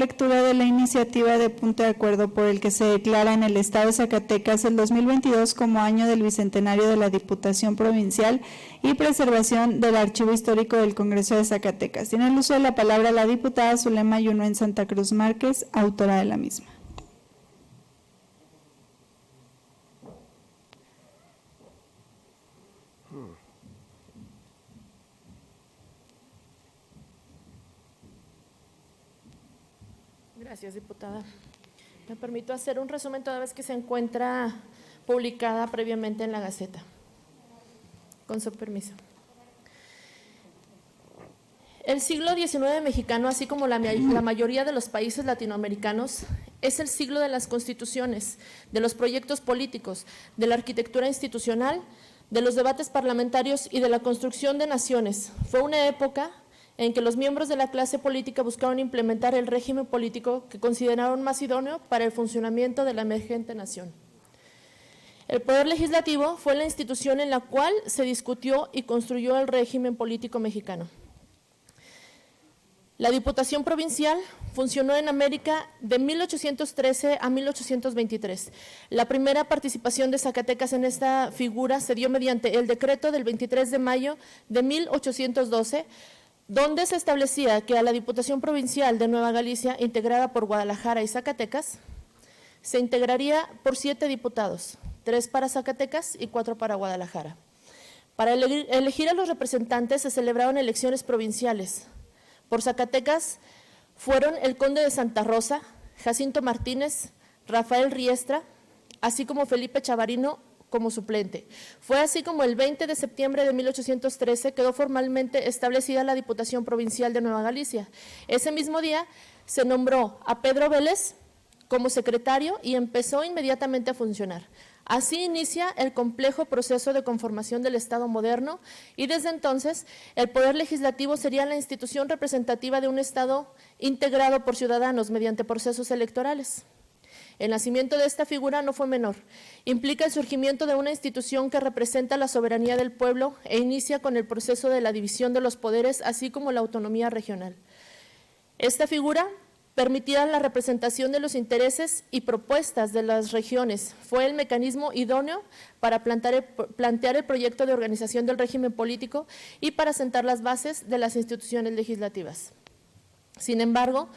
lectura de la iniciativa de punto de acuerdo por el que se declara en el Estado de Zacatecas el 2022 como año del Bicentenario de la Diputación Provincial y preservación del Archivo Histórico del Congreso de Zacatecas. Tiene el uso de la palabra la diputada Zulema Yunuen Santa Cruz Márquez, autora de la misma. Gracias, diputada. Me permito hacer un resumen toda vez que se encuentra publicada previamente en la Gaceta. Con su permiso. El siglo XIX mexicano, así como la mayoría de los países latinoamericanos, es el siglo de las constituciones, de los proyectos políticos, de la arquitectura institucional, de los debates parlamentarios y de la construcción de naciones. Fue una época en que los miembros de la clase política buscaron implementar el régimen político que consideraron más idóneo para el funcionamiento de la emergente nación. El Poder Legislativo fue la institución en la cual se discutió y construyó el régimen político mexicano. La Diputación Provincial funcionó en América de 1813 a 1823. La primera participación de Zacatecas en esta figura se dio mediante el decreto del 23 de mayo de 1812, donde se establecía que a la Diputación Provincial de Nueva Galicia, integrada por Guadalajara y Zacatecas, se integraría por 7 diputados, 3 para Zacatecas y 4 para Guadalajara. Para elegir a los representantes se celebraron elecciones provinciales. Por Zacatecas fueron el conde de Santa Rosa, Jacinto Martínez, Rafael Riestra, así como Felipe Chavarino como suplente. Fue así como el 20 de septiembre de 1813 quedó formalmente establecida la Diputación Provincial de Nueva Galicia. Ese mismo día se nombró a Pedro Vélez como secretario y empezó inmediatamente a funcionar. Así inicia el complejo proceso de conformación del Estado moderno y desde entonces el Poder Legislativo sería la institución representativa de un Estado integrado por ciudadanos mediante procesos electorales. El nacimiento de esta figura no fue menor. Implica el surgimiento de una institución que representa la soberanía del pueblo e inicia con el proceso de la división de los poderes, así como la autonomía regional. Esta figura permitía la representación de los intereses y propuestas de las regiones. Fue el mecanismo idóneo para plantear el proyecto de organización del régimen político y para sentar las bases de las instituciones legislativas. Sin embargo,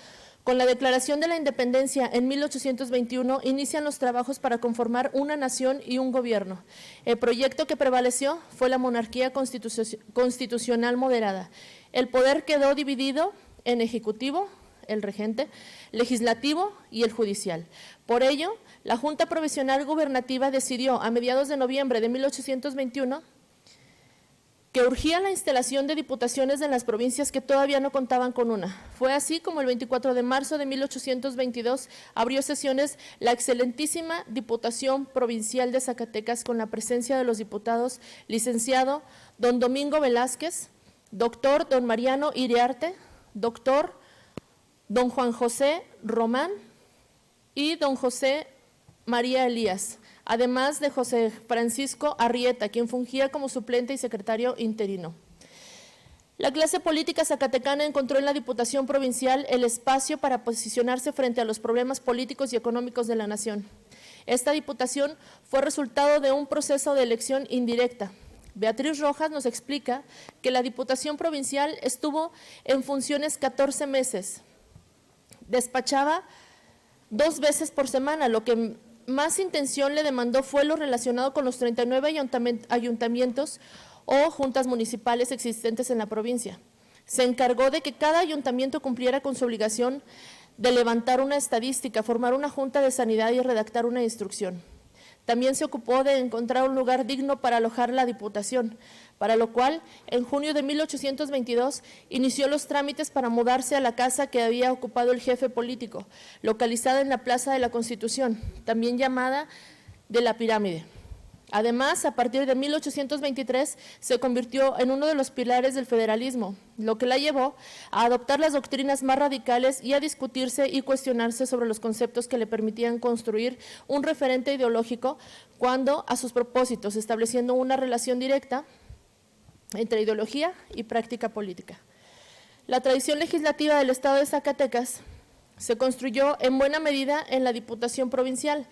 con la declaración de la independencia en 1821 inician los trabajos para conformar una nación y un gobierno. El proyecto que prevaleció fue la monarquía constitucional moderada. El poder quedó dividido en ejecutivo, el regente, legislativo y el judicial. Por ello, la Junta Provisional Gubernativa decidió a mediados de noviembre de 1821 que urgía la instalación de diputaciones en las provincias que todavía no contaban con una. Fue así como el 24 de marzo de 1822 abrió sesiones la excelentísima Diputación Provincial de Zacatecas con la presencia de los diputados licenciado don Domingo Velázquez, doctor don Mariano Iriarte, doctor don Juan José Román y don José María Elías, además de José Francisco Arrieta, quien fungía como suplente y secretario interino. La clase política zacatecana encontró en la Diputación Provincial el espacio para posicionarse frente a los problemas políticos y económicos de la nación. Esta diputación fue resultado de un proceso de elección indirecta. Beatriz Rojas nos explica que la Diputación Provincial estuvo en funciones 14 meses. Despachaba 2 veces por semana, lo que más intención le demandó fue lo relacionado con los 39 ayuntamientos o juntas municipales existentes en la provincia. Se encargó de que cada ayuntamiento cumpliera con su obligación de levantar una estadística, formar una junta de sanidad y redactar una instrucción. También se ocupó de encontrar un lugar digno para alojar la diputación, para lo cual, en junio de 1822, inició los trámites para mudarse a la casa que había ocupado el jefe político, localizada en la Plaza de la Constitución, también llamada de la Pirámide. Además, a partir de 1823, se convirtió en uno de los pilares del federalismo, lo que la llevó a adoptar las doctrinas más radicales y a discutirse y cuestionarse sobre los conceptos que le permitían construir un referente ideológico cuando a sus propósitos, estableciendo una relación directa entre ideología y práctica política. La tradición legislativa del Estado de Zacatecas se construyó en buena medida en la Diputación Provincial.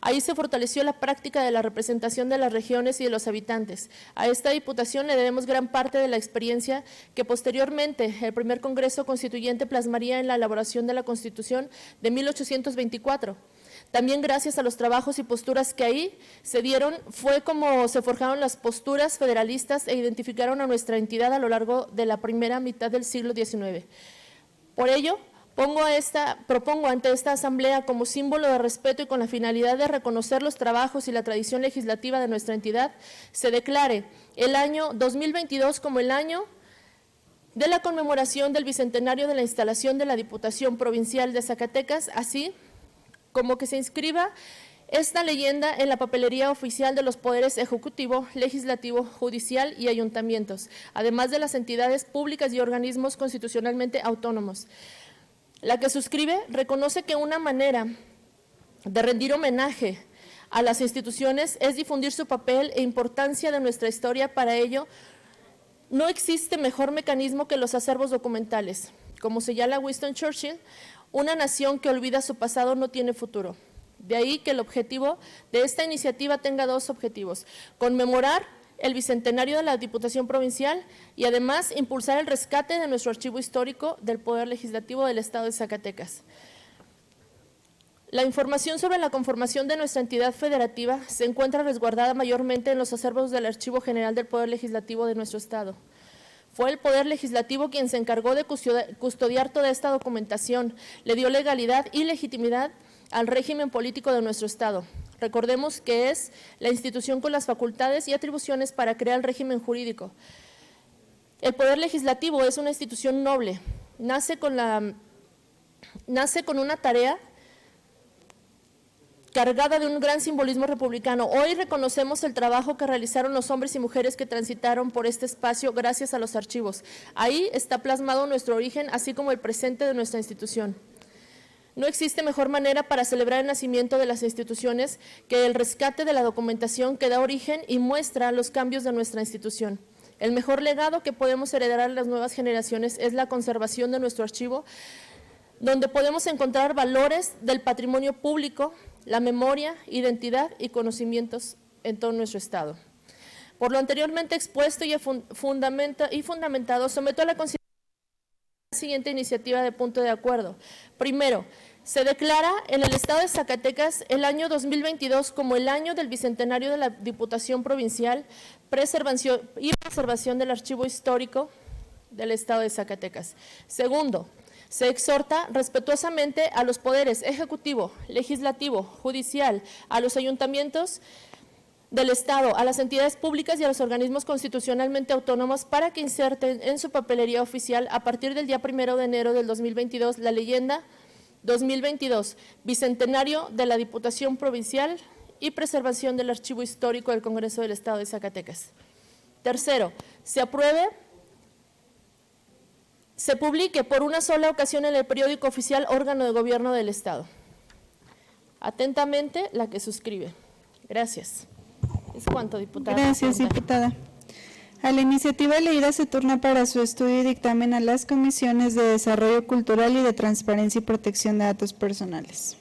Ahí se fortaleció la práctica de la representación de las regiones y de los habitantes. A esta Diputación le debemos gran parte de la experiencia que posteriormente el primer Congreso Constituyente plasmaría en la elaboración de la Constitución de 1824. También gracias a los trabajos y posturas que ahí se dieron, fue como se forjaron las posturas federalistas e identificaron a nuestra entidad a lo largo de la primera mitad del siglo XIX. Por ello, propongo ante esta Asamblea como símbolo de respeto y con la finalidad de reconocer los trabajos y la tradición legislativa de nuestra entidad, se declare el año 2022 como el año de la conmemoración del bicentenario de la instalación de la Diputación Provincial de Zacatecas, así como que se inscriba esta leyenda en la papelería oficial de los poderes ejecutivo, legislativo, judicial y ayuntamientos, además de las entidades públicas y organismos constitucionalmente autónomos. La que suscribe reconoce que una manera de rendir homenaje a las instituciones es difundir su papel e importancia de nuestra historia. Para ello, no existe mejor mecanismo que los acervos documentales. Como señala Winston Churchill, una nación que olvida su pasado no tiene futuro. De ahí que el objetivo de esta iniciativa tenga dos objetivos: conmemorar el bicentenario de la Diputación Provincial y además impulsar el rescate de nuestro archivo histórico del Poder Legislativo del Estado de Zacatecas. La información sobre la conformación de nuestra entidad federativa se encuentra resguardada mayormente en los acervos del Archivo General del Poder Legislativo de nuestro Estado. Fue el Poder Legislativo quien se encargó de custodiar toda esta documentación, le dio legalidad y legitimidad al régimen político de nuestro Estado. Recordemos que es la institución con las facultades y atribuciones para crear el régimen jurídico. El Poder Legislativo es una institución noble, nace con una tarea cargada de un gran simbolismo republicano. Hoy reconocemos el trabajo que realizaron los hombres y mujeres que transitaron por este espacio gracias a los archivos. Ahí está plasmado nuestro origen, así como el presente de nuestra institución. No existe mejor manera para celebrar el nacimiento de las instituciones que el rescate de la documentación que da origen y muestra los cambios de nuestra institución. El mejor legado que podemos heredar a las nuevas generaciones es la conservación de nuestro archivo, donde podemos encontrar valores del patrimonio público, la memoria, identidad y conocimientos en todo nuestro Estado. Por lo anteriormente expuesto y fundamentado, someto a la consideración la siguiente iniciativa de punto de acuerdo. Primero, se declara en el Estado de Zacatecas el año 2022 como el año del bicentenario de la Diputación Provincial, preservación del archivo histórico del Estado de Zacatecas. Segundo, se exhorta respetuosamente a los poderes ejecutivo, legislativo, judicial, a los ayuntamientos del Estado, a las entidades públicas y a los organismos constitucionalmente autónomos para que inserten en su papelería oficial a partir del día 1 de enero del 2022 la leyenda 2022, Bicentenario de la Diputación Provincial y preservación del archivo histórico del Congreso del Estado de Zacatecas. Tercero, se publique por una sola ocasión en el periódico oficial órgano de gobierno del Estado. Atentamente, la que suscribe. Gracias. ¿Es cuánto, diputada? Gracias, diputada. A la iniciativa leída se turna para su estudio y dictamen a las comisiones de Desarrollo Cultural y de Transparencia y Protección de Datos Personales.